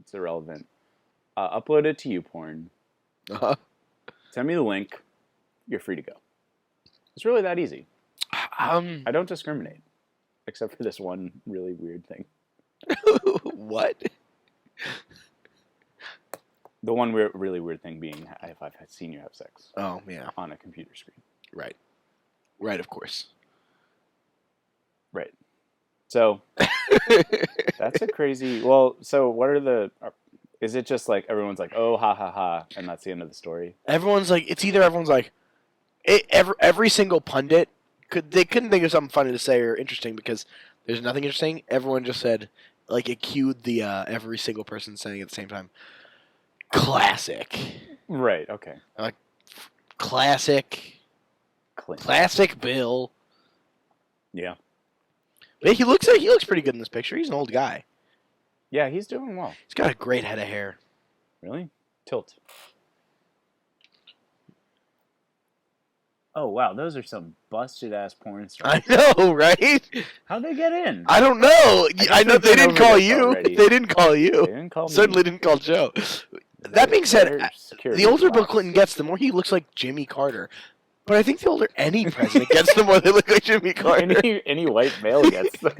It's irrelevant. Upload it to YouPorn. Uh-huh. Send me the link. You're free to go. It's really that easy. I don't discriminate, except for this one really weird thing. What? The one really weird thing being if I've seen you have sex. Oh, yeah. On a computer screen. Right. Right, of course. Right. So, that's a crazy... Well, so what are the... Is it just like everyone's like, oh, ha, ha, ha, and that's the end of the story? Everyone's like... It's either everyone's like... Every single pundit, they couldn't think of something funny to say or interesting because there's nothing interesting. Everyone just said... Like, it cued the every single person saying at the same time, classic. Right, okay. Like, classic. Clint. Classic Bill. Yeah. But he looks pretty good in this picture. He's an old guy. Yeah, he's doing well. He's got a great head of hair. Really? Tilt. Oh, wow. Those are some busted-ass porn stars. I know, right? How'd they get in? I don't know. I know they didn't call you. Already. They didn't call you. They didn't call me. Certainly didn't call Joe. That being said, the older Bill Clinton gets, the more he looks like Jimmy Carter. But I think the older any president gets, the more they look like Jimmy Carter. Any white male gets them.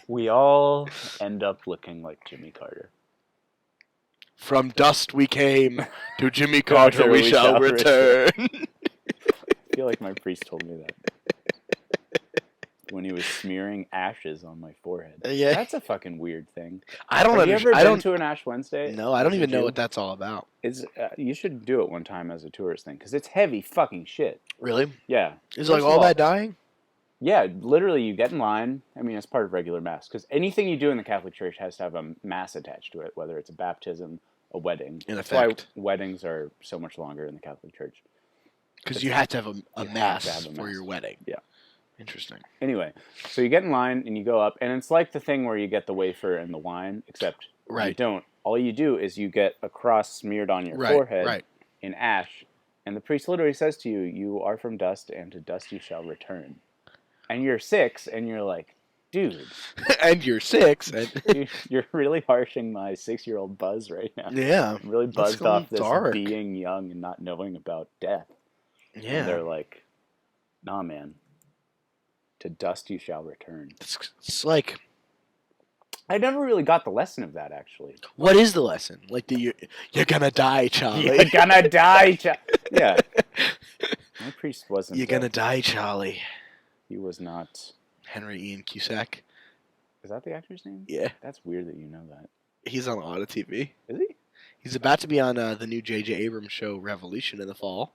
We all end up looking like Jimmy Carter. From dust we came, to Jimmy Carter we shall return. I feel like my priest told me that. When he was smearing ashes on my forehead. Yeah. That's a fucking weird thing. I don't Have you ever been to an Ash Wednesday? No, I don't even know what that's all about. You should do it one time as a tourist thing, because it's heavy fucking shit. Really? Yeah. Is it like all that dying? Yeah, literally you get in line. I mean, it's part of regular mass, because anything you do in the Catholic Church has to have a mass attached to it, whether it's a baptism, a wedding. That's why weddings are so much longer in the Catholic Church. Because you have to have a mass for your wedding. Yeah. Interesting. Anyway, so you get in line and you go up, and it's like the thing where you get the wafer and the wine, except you don't. All you do is you get a cross smeared on your forehead in ash, and the priest literally says to you, "You are from dust, and to dust you shall return." And you're 6, and you're like, dude. And you're 6. And you're really harshing my 6-year-old buzz right now. Yeah. I'm really buzzed off this being young and not knowing about death. Yeah. And they're like, nah, man. To dust you shall return. It's like... I never really got the lesson of that, actually. What is the lesson? Like, you're gonna die, Charlie. You're gonna die, Charlie. Yeah. My priest wasn't... You're gonna die, Charlie. He was not... Henry Ian Cusack. Is that the actor's name? Yeah. That's weird that you know that. He's on a lot of TV. Is he? He's about to be on the new J.J. Abrams show, Revolution, in the fall.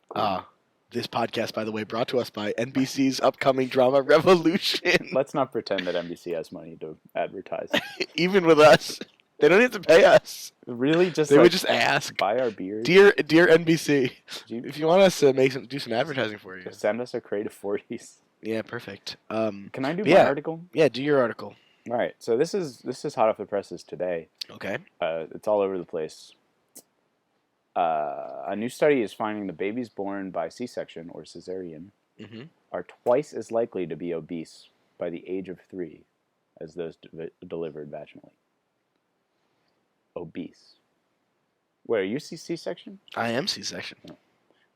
Cool. This podcast, by the way, brought to us by NBC's upcoming drama, Revolution. Let's not pretend that NBC has money to advertise. Even with us. They don't have to pay us. Really? They would just ask. Buy our beers? Dear NBC, if you want us to do some advertising for you. Send us a crate of 40s. Yeah, perfect. Can I do my article? Yeah, do your article. All right. So this is hot off the presses today. Okay. It's all over the place. A new study is finding the babies born by C-section or cesarean are twice as likely to be obese by the age of 3 as those delivered vaginally. Obese. Wait, are you C-section? I am C-section. No.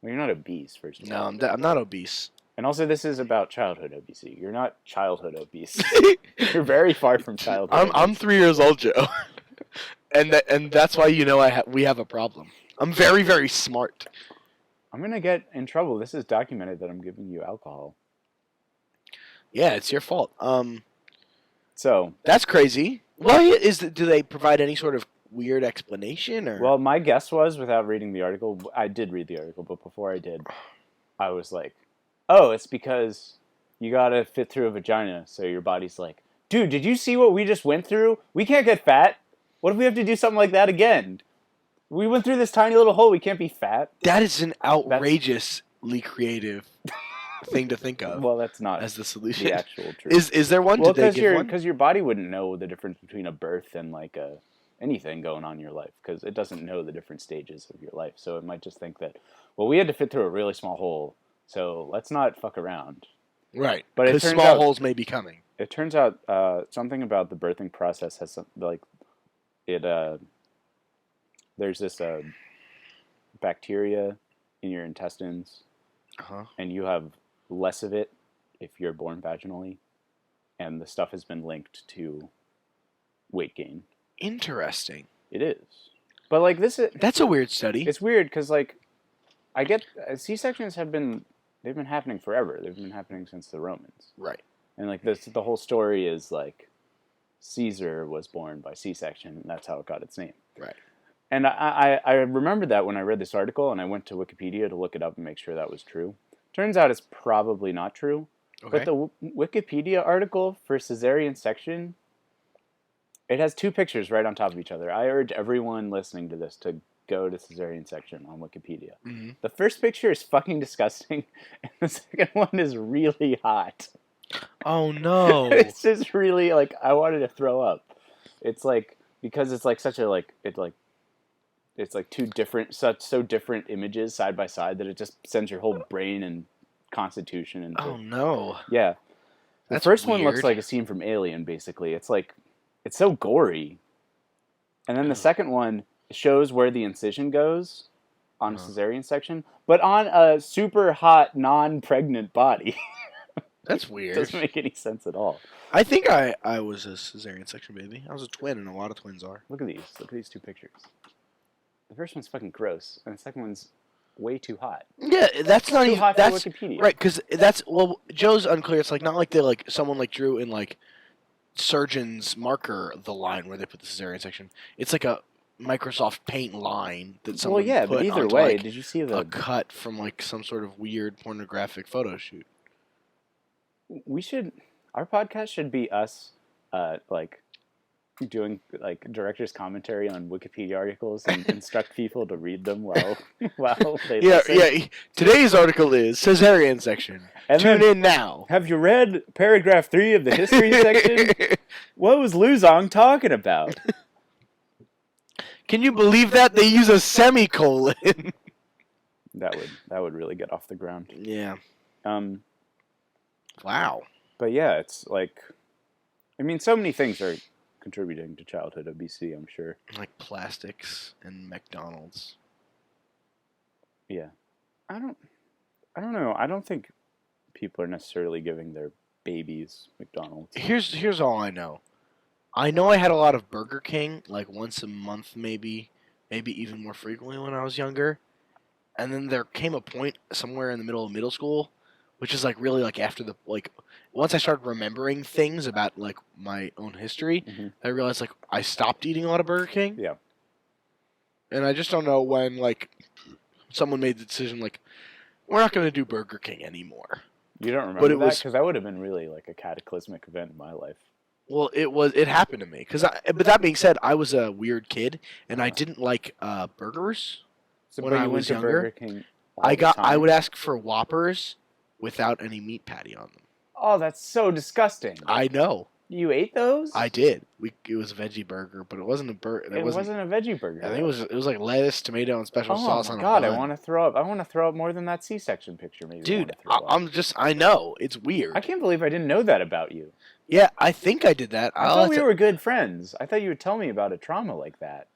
Well, you're not obese, first of all. No, I'm not obese. And also, this is about childhood obesity. You're not childhood obese. You're very far from childhood. I'm 3 years old, Joe, and that's why we have a problem. I'm very, very smart. I'm gonna get in trouble. This is documented that I'm giving you alcohol. Yeah, it's your fault. So that's crazy. Why do they provide any sort of weird explanation? Or? Well, my guess was, without reading the article, I did read the article, but before I did, I was like, oh, it's because you gotta fit through a vagina, so your body's like, dude, did you see what we just went through? We can't get fat. What if we have to do something like that again? We went through this tiny little hole. We can't be fat. That is an outrageously creative thing to think of. Well, that's not as the solution. The actual truth. Is there one? Well, because your body wouldn't know the difference between a birth and like anything going on in your life, because it doesn't know the different stages of your life. So it might just think that, well, we had to fit through a really small hole, so let's not fuck around. Right. But because small holes may be coming. it turns out something about the birthing process has some, like it. There's this bacteria in your intestines, and you have less of it if you're born vaginally, and the stuff has been linked to weight gain. Interesting. It is, but like That's a weird study. it's weird because like I get C-sections they've been happening forever. They've been happening since the Romans, Right. and like the whole story is like Caesar was born by C-section, and that's how it got its name. Right. And I remembered that when I read this article, and I went to Wikipedia to look it up and make sure that was true. Turns out it's probably not true. Okay. But the Wikipedia article for cesarean section, it has two pictures right on top of each other. I urge everyone listening to this to go to cesarean section on Wikipedia. Mm-hmm. The first picture is fucking disgusting, and the second one is really hot. Oh no. It's just really like I wanted to throw up. It's like because it's like such a like it's like two different so different images side by side that it just sends your whole brain and constitution into Oh no. yeah. The That's first one looks weird. like a scene from Alien, basically. It's like it's so gory. And then the second one shows where the incision goes on a cesarean section, but on a super hot, non-pregnant body. That's weird. It doesn't make any sense at all. I think I was a cesarean section baby. I was a twin, and a lot of twins are. Look at these. Look at these two pictures. The first one's fucking gross, and the second one's way too hot. Yeah, that's not Too even hot that's for Wikipedia. right because that's well. Joe's unclear. It's like not like they like someone like drew in like surgeon's marker the line where they put the cesarean section. It's like a Microsoft Paint line that someone Well, yeah, put but either onto, way, like, did you see a the? cut from like some sort of weird pornographic photo shoot. We should. Our podcast should be us, like, doing like director's commentary on Wikipedia articles and instruct people to read them while they Yeah, listen. yeah. Today's article is cesarean section. And Tune then- in now. Have you read paragraph 3 of the history section? What was Luzong talking about? Can you believe that they use a semicolon? That would really get off the ground. Yeah. Um, Wow. but yeah, it's like, I mean, so many things are contributing to childhood obesity, I'm sure. Like plastics and McDonald's. Yeah. I don't know. I don't think people are necessarily giving their babies McDonald's. Here's all I know. I know I had a lot of Burger King, like once a month maybe even more frequently when I was younger. And then there came a point somewhere in the middle of middle school, which is like really like after the like once I started remembering things about like my own history, Mhm. I realized like I stopped eating a lot of Burger King. Yeah. And I just don't know when like someone made the decision like we're not going to do Burger King anymore. You don't remember But it that? was- Because that would have been really like a cataclysmic event in my life. Well, it happened to me but that being said, I was a weird kid and I didn't like burgers. So When but I you was went to younger, Burger King all the I time? would ask for Whoppers without any meat patty on them. Oh, that's so disgusting. I know. You ate those? I did. It was a veggie burger, but it wasn't a burger. It wasn't a veggie burger. I think it was like lettuce, tomato, and special Oh sauce my on god, a I bun. want to throw up. I want to throw up more than that C-section picture made me Dude, wanna throw up. I know it's weird. I can't believe I didn't know that about you. Yeah, I think I did that. I thought we were good friends. I thought you would tell me about a trauma like that.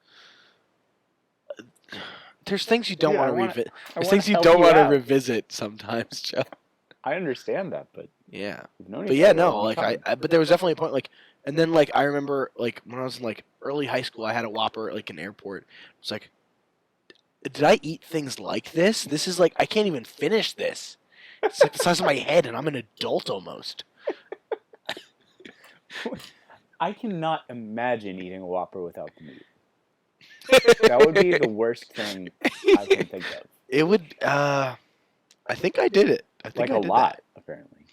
There's things you don't Dude, I want to wanna- revisit. I There's wanna things you help don't you want to out. revisit sometimes, Joe. I understand that, but Yeah. you've known But each yeah, other a no, long like time. but there was definitely a point like, and then like I remember like when I was in like early high school, I had a Whopper at like an airport. It's like, did I eat things like this? This is like I can't even finish this. It's like the size of my head, and I'm an adult almost. I cannot imagine eating a Whopper without the meat. That would be the worst thing I can think of. It would. I think I did it. I think Like I a did lot, apparently.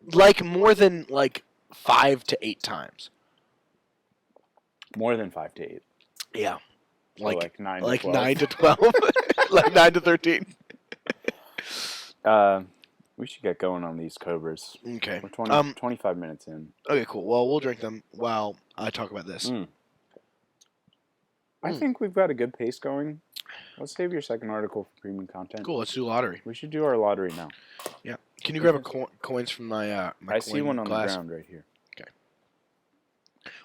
that. Like more than like 5 to 8 times. More than 5 to 8. Yeah. So Like 9 like to 12. 9 to 12. Like 9 to 13. We should get going on these Cobras. Okay. We're 25 minutes in. Okay, cool. Well, we'll drink them while I talk about this. I think we've got a good pace going. Let's save your second article for premium content. Cool. Let's do lottery. We should do our lottery now. Yeah. Can you grab coins from my my I coin see one on glass? the ground right here.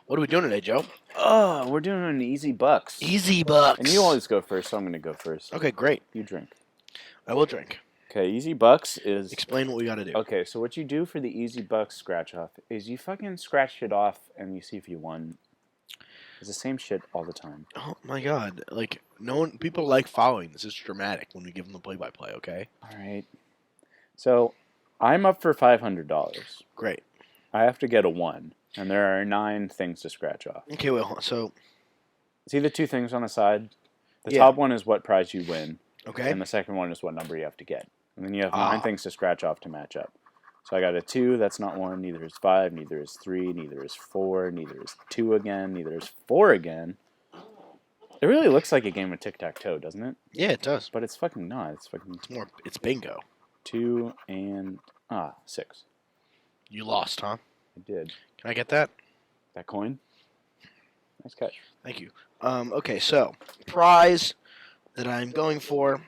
What are we doing today, Joe? Oh, we're doing an easy bucks. Easy bucks. And you always go first, so I'm going to go first. Okay, great. You drink. I will drink. Okay, easy bucks is... Explain what we got to do. Okay, so what you do for the easy bucks scratch off is you fucking scratch it off and you see if you won. It's the same shit all the time. Oh my god! Like no one, people like following this. It's dramatic when we give them the play-by-play. Okay. All right. So I'm up for $500. Great. I have to get a 1, and there are 9 things to scratch off. Okay, well, so See the 2 things on the side? The Yeah. top one is what prize you win, okay, and the second one is what number you have to get. And then you have 9 things to scratch off to match up. So I got a 2, that's not 1, neither is 5, neither is 3, neither is 4, neither is 2 again, neither is 4 again. It really looks like a game of tic-tac-toe, doesn't it? yeah, it does. But it's fucking not. It's fucking It's bingo. 2 and 6. You lost, huh? I did. Can I get that? That coin? Nice catch. Thank you. Okay, so prize that I'm going for.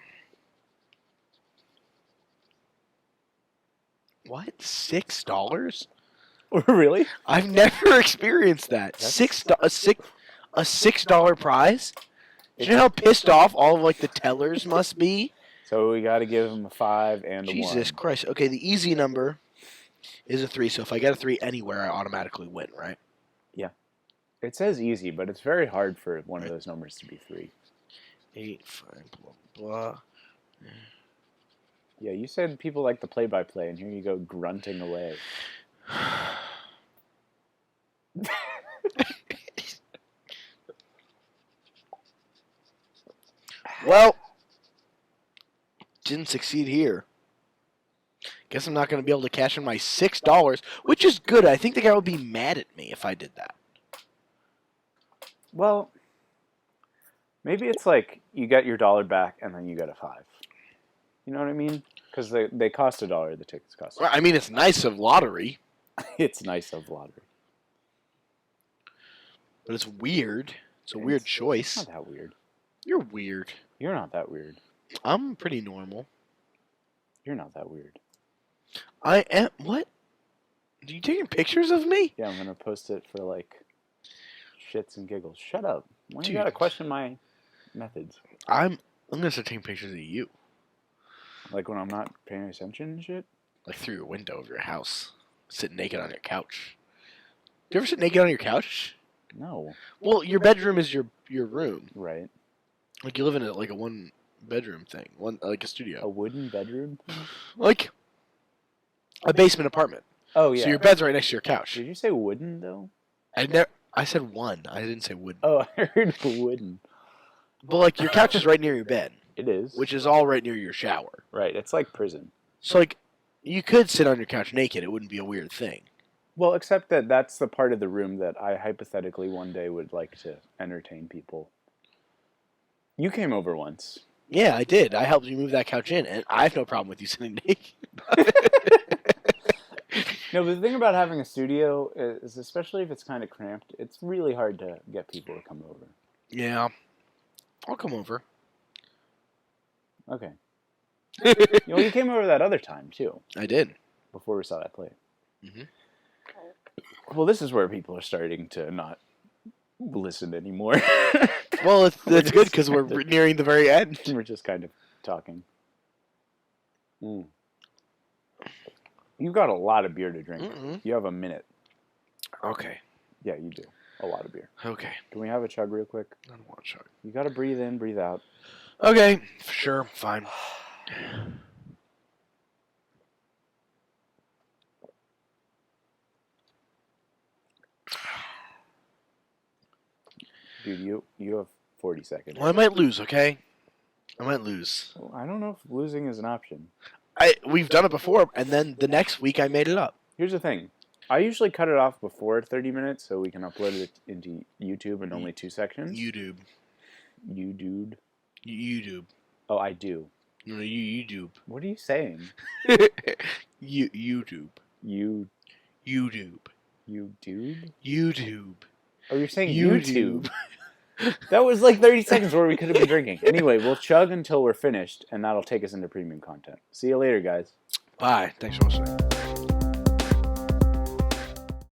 What? $6? Really? I've never experienced that. A $6 prize. Do you know how pissed off all of like the tellers must be? So we got to give him a 5 and a 1. Jesus Christ. Okay, the easy number is a 3. So if I get a 3 anywhere, I automatically win, right? It says easy, but it's very hard for one of those numbers to be 3. 8, 5, blah, blah. Yeah, you said people like the play-by-play, and here you go grunting away. Well, didn't succeed here. Guess I'm not going to be able to cash in my $6, which is good. I think the guy would be mad at me if I did that. Well, maybe it's like you get your $1 back, and then you get a 5. You know what I mean? Because they cost $1. The tickets cost. Well, I mean, it's nice of lottery, It's nice of lottery. but it's weird. It's a weird choice. Not that weird. You're weird. You're not that weird. I'm pretty normal. You're not that weird. I am. What? Are you taking pictures of me? Yeah, I'm gonna post it for like shits and giggles. Shut up. Why do Dude. you gotta question my methods? I'm gonna start taking pictures of you, Like when I'm not paying attention and shit? like through your window of your house, sitting naked on your couch. Do you ever sit naked on your couch? No. Well, your bedroom is your room. Right. Like you live in a 1-bedroom thing, like a A studio, wooden bedroom? like a basement apartment. Oh, yeah. So your bed's right next to your couch. Did you say wooden, though? I said one. I didn't say wood. Oh, I heard wooden. But like your couch is right near your bed, It is. which is all right near your shower. Right, it's like prison. So like you could sit on your couch naked. It wouldn't be a weird thing. Well, except that that's the part of the room that I hypothetically one day would like to entertain people. You came over once. Yeah, I did. I helped you move that couch in, and I have no problem with you sitting naked. No, but the thing about having a studio is, especially if it's kind of cramped, it's really hard to get people to come over. Yeah, I'll come over. Okay. You came over that other time, too, I did. before we saw that play. Mhm. Well, this is where people are starting to not listen anymore. Well, that's good because we're nearing the very end. We're just kind of talking. Mm. You've got a lot of beer to drink. Mm-mm. You have a minute. Okay. Yeah, you do. A lot of beer. Okay. Can we have a chug real quick? I don't want to chug. You gotta breathe in, breathe out. Okay. Sure. Fine. Dude, you have 40 seconds. Well, I might lose. Okay. I might lose. Well, I don't know if losing is an option. We've done it before, and then the next week I made it up. Here's the thing. I usually cut it off before 30 minutes so we can upload it into YouTube in only 2 sections. YouTube. You dude. YouTube. Oh, I do. No, YouTube. What are you saying? YouTube. You YouTube. dude? YouTube. Oh, you're saying YouTube. YouTube. That was like 30 seconds where we could have been drinking. Anyway, we'll chug until we're finished, and that'll take us into premium content. See you later, guys. Bye. Thanks for listening.